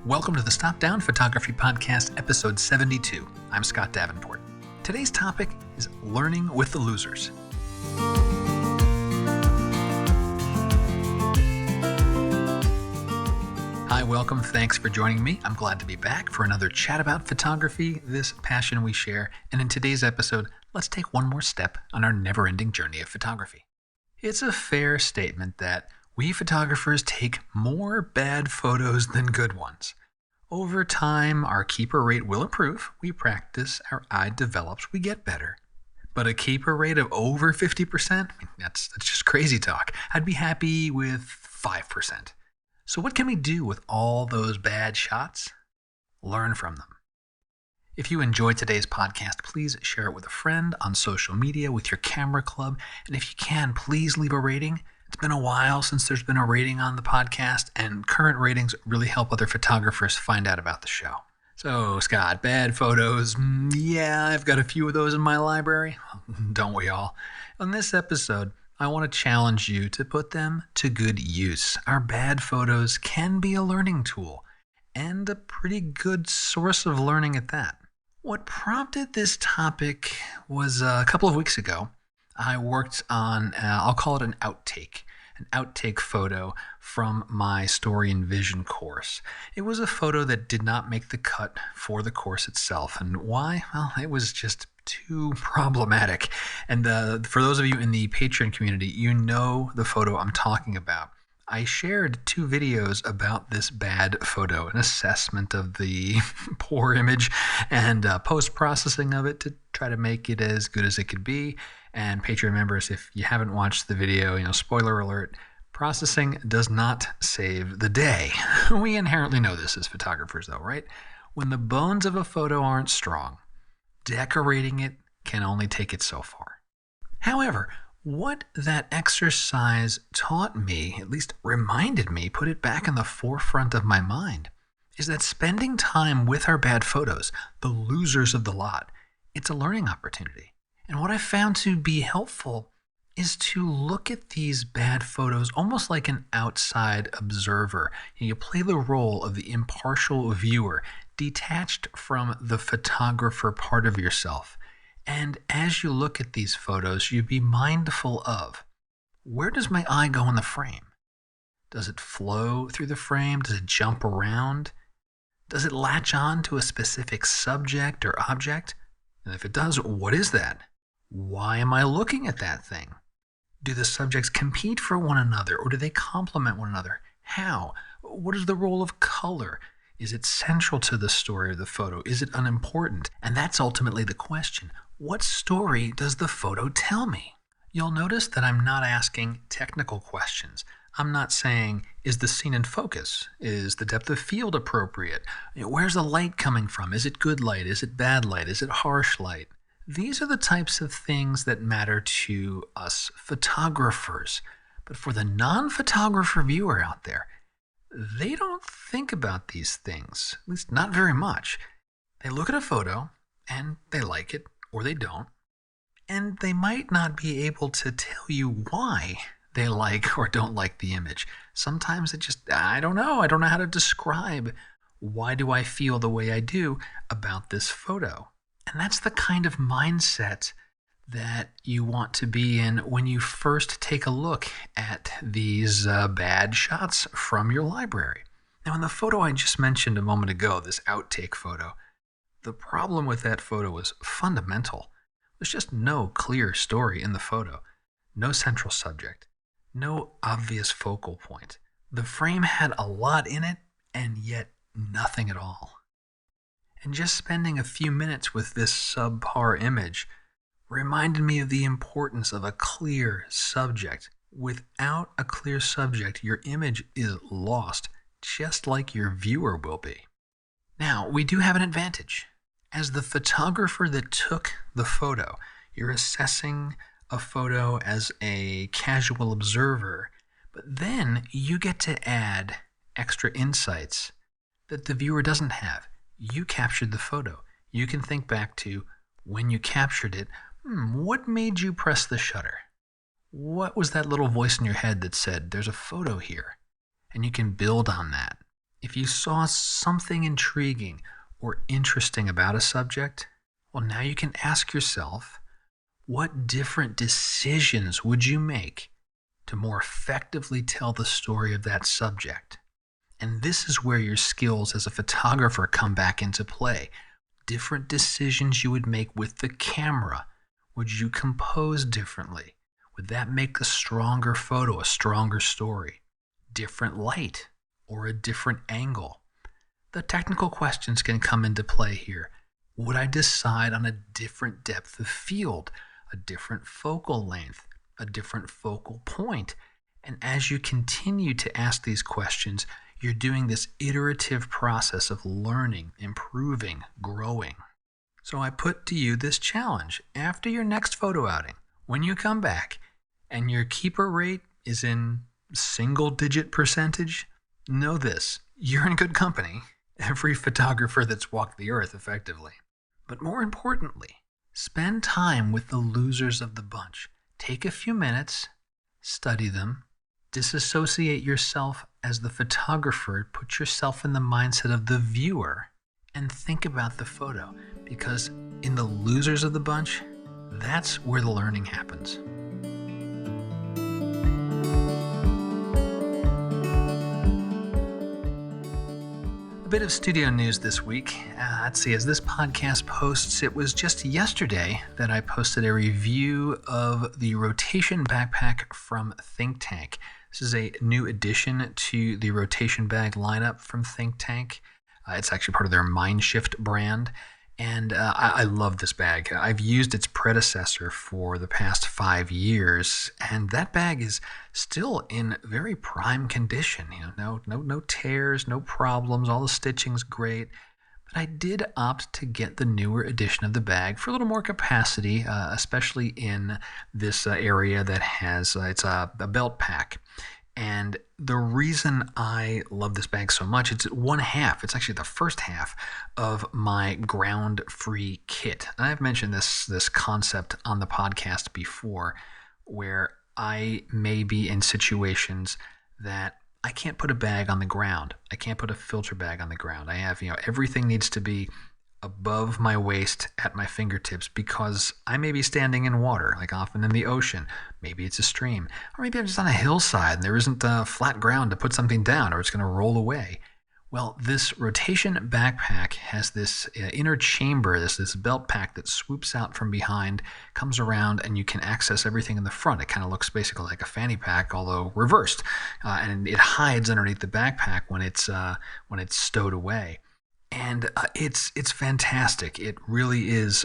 Welcome to the Stop Down Photography Podcast, episode 72. I'm Scott Davenport. Today's topic is learning with the losers. Hi, welcome. Thanks for joining me. I'm glad to be back for another chat about photography, this passion we share. And in today's episode, let's take one more step on our never-ending journey of photography. It's a fair statement that we photographers take more bad photos than good ones. Over time, our keeper rate will improve. We practice, our eye develops, we get better. But a keeper rate of over 50%, that's just crazy talk. I'd be happy with 5%. So what can we do with all those bad shots? Learn from them. If you enjoyed today's podcast, please share it with a friend on social media, with your camera club, and if you can, please leave a rating. It's been a while since there's been a rating on the podcast, and current ratings really help other photographers find out about the show. So, Scott, bad photos. Yeah, I've got a few of those in my library. Don't we all? On this episode, I want to challenge you to put them to good use. Our bad photos can be a learning tool, and a pretty good source of learning at that. What prompted this topic was a couple of weeks ago. I worked on, I'll call it an outtake photo from my Story and Vision course. It was a photo that did not make the cut for the course itself. And why? Well, it was just too problematic. And for those of you in the Patreon community, you know the photo I'm talking about. I shared 2 videos about this bad photo, an assessment of the poor image and post-processing of it to try to make it as good as it could be. And Patreon members, if you haven't watched the video, spoiler alert, processing does not save the day. We inherently know this as photographers though, right? When the bones of a photo aren't strong, decorating it can only take it so far. However, what that exercise taught me, at least reminded me, put it back in the forefront of my mind, is that spending time with our bad photos, the losers of the lot, it's a learning opportunity. And what I found to be helpful is to look at these bad photos almost like an outside observer. You play the role of the impartial viewer, detached from the photographer part of yourself. And as you look at these photos, you be mindful of, where does my eye go in the frame? Does it flow through the frame? Does it jump around? Does it latch on to a specific subject or object? And if it does, what is that? Why am I looking at that thing? Do the subjects compete for one another, or do they complement one another? How? What is the role of color? Is it central to the story of the photo? Is it unimportant? And that's ultimately the question. What story does the photo tell me? You'll notice that I'm not asking technical questions. I'm not saying, is the scene in focus? Is the depth of field appropriate? Where's the light coming from? Is it good light? Is it bad light? Is it harsh light? These are the types of things that matter to us photographers. But for the non-photographer viewer out there, they don't think about these things, at least not very much. They look at a photo and they like it or they don't, and they might not be able to tell you why they like or don't like the image. Sometimes it just, I don't know how to describe why do I feel the way I do about this photo. And that's the kind of mindset that you want to be in when you first take a look at these bad shots from your library. Now, in the photo I just mentioned a moment ago, this outtake photo, the problem with that photo was fundamental. There's just no clear story in the photo, no central subject, no obvious focal point. The frame had a lot in it, and yet nothing at all. And just spending a few minutes with this subpar image reminded me of the importance of a clear subject. Without a clear subject, your image is lost, just like your viewer will be. Now, we do have an advantage. As the photographer that took the photo, you're assessing a photo as a casual observer, but then you get to add extra insights that the viewer doesn't have. You captured the photo. You can think back to when you captured it. What made you press the shutter? What was that little voice in your head that said, there's a photo here? And you can build on that. If you saw something intriguing or interesting about a subject, well, now you can ask yourself, what different decisions would you make to more effectively tell the story of that subject? And this is where your skills as a photographer come back into play. Different decisions you would make with the camera. Would you compose differently? Would that make a stronger photo, a stronger story? Different light or a different angle? The technical questions can come into play here. Would I decide on a different depth of field, a different focal length, a different focal point? And as you continue to ask these questions, you're doing this iterative process of learning, improving, growing. So I put to you this challenge. After your next photo outing, when you come back and your keeper rate is in single-digit percentage, know this, you're in good company. Every photographer that's walked the earth effectively. But more importantly, spend time with the losers of the bunch. Take a few minutes, study them, disassociate yourself as the photographer, put yourself in the mindset of the viewer, and think about the photo. Because in the losers of the bunch, that's where the learning happens. A bit of studio news this week. Let's see, as this podcast posts, it was just yesterday that I posted a review of the rotation backpack from Think Tank. This is a new addition to the rotation bag lineup from Think Tank. It's actually part of their Mindshift brand. And I love this bag. I've used its predecessor for the past 5 years, and that bag is still in very prime condition. No tears, no problems. All the stitching's great. But I did opt to get the newer edition of the bag for a little more capacity, especially in this area that has it's a belt pack. And the reason I love this bag so much, it's it's actually the first half of my ground-free kit. And I've mentioned this concept on the podcast before, where I may be in situations that I can't put a bag on the ground. I can't put a filter bag on the ground. I have, everything needs to be above my waist at my fingertips because I may be standing in water, like often in the ocean. Maybe it's a stream, or maybe I'm just on a hillside and there isn't flat ground to put something down or it's going to roll away. Well, this rotation backpack has this inner chamber, this belt pack that swoops out from behind, comes around, and you can access everything in the front. It kind of looks basically like a fanny pack, although reversed, and it hides underneath the backpack when it's stowed away. And it's fantastic. It really is.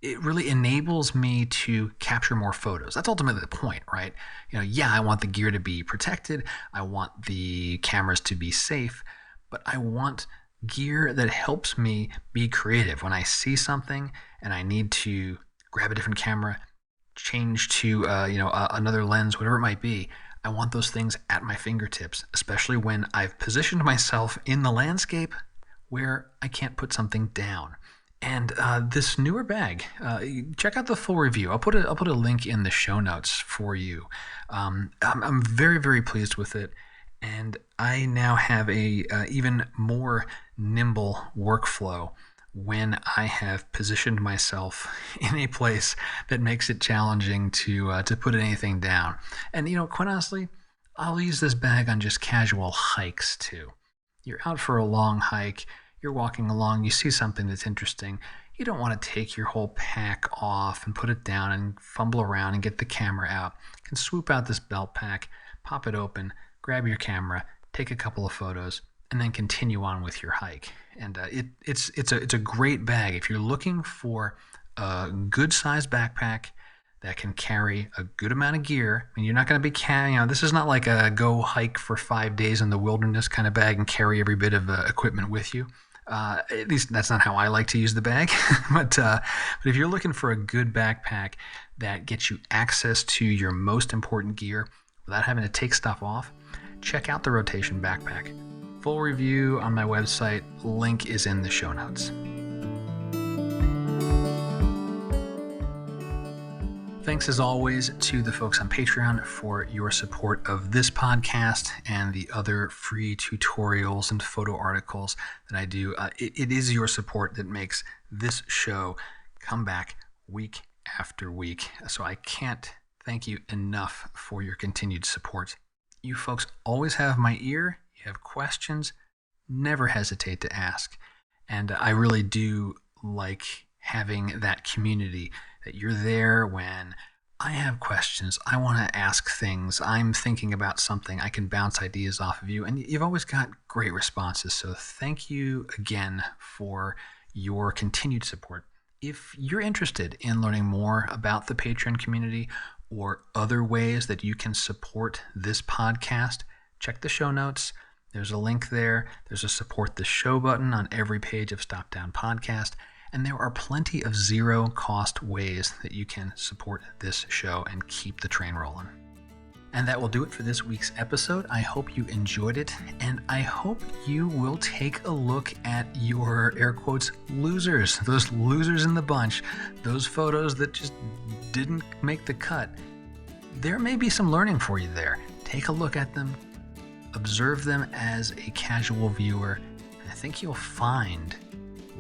It really enables me to capture more photos. That's ultimately the point, right? I want the gear to be protected. I want the cameras to be safe, but I want gear that helps me be creative. When I see something and I need to grab a different camera, change to another lens, whatever it might be, I want those things at my fingertips, especially when I've positioned myself in the landscape where I can't put something down. And this newer bag, check out the full review. I'll put a link in the show notes for you. I'm very, very pleased with it, and I now have a even more nimble workflow when I have positioned myself in a place that makes it challenging to put anything down. And quite honestly, I'll use this bag on just casual hikes too. You're out for a long hike, you're walking along, you see something that's interesting. You don't want to take your whole pack off and put it down and fumble around and get the camera out. You can swoop out this belt pack, pop it open, grab your camera, take a couple of photos, and then continue on with your hike. And it's a great bag. If you're looking for a good-sized backpack that can carry a good amount of gear, I mean, you're not going to be carrying, this is not like a go hike for 5 days in the wilderness kind of bag and carry every bit of equipment with you. At least that's not how I like to use the bag. But if you're looking for a good backpack that gets you access to your most important gear without having to take stuff off, check out the rotation backpack. Full review on my website. Link is in the show notes. Thanks as always to the folks on Patreon for your support of this podcast and the other free tutorials and photo articles that I do. It is your support that makes this show come back week after week. So I can't thank you enough for your continued support. You folks always have my ear. You have questions, never hesitate to ask. And I really do like having that community, that you're there when I have questions, I want to ask things, I'm thinking about something, I can bounce ideas off of you, and you've always got great responses. So thank you again for your continued support. If you're interested in learning more about the Patreon community or other ways that you can support this podcast, check the show notes. There's a link there. There's a support the show button on every page of Stop Down Podcast. And there are plenty of zero-cost ways that you can support this show and keep the train rolling. And that will do it for this week's episode. I hope you enjoyed it, and I hope you will take a look at your, air quotes, losers, those losers in the bunch, those photos that just didn't make the cut. There may be some learning for you there. Take a look at them, observe them as a casual viewer, and I think you'll find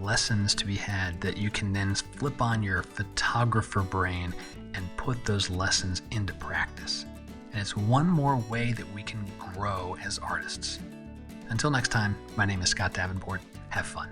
lessons to be had that you can then flip on your photographer brain and put those lessons into practice. And it's one more way that we can grow as artists. Until next time, my name is Scott Davenport. Have fun.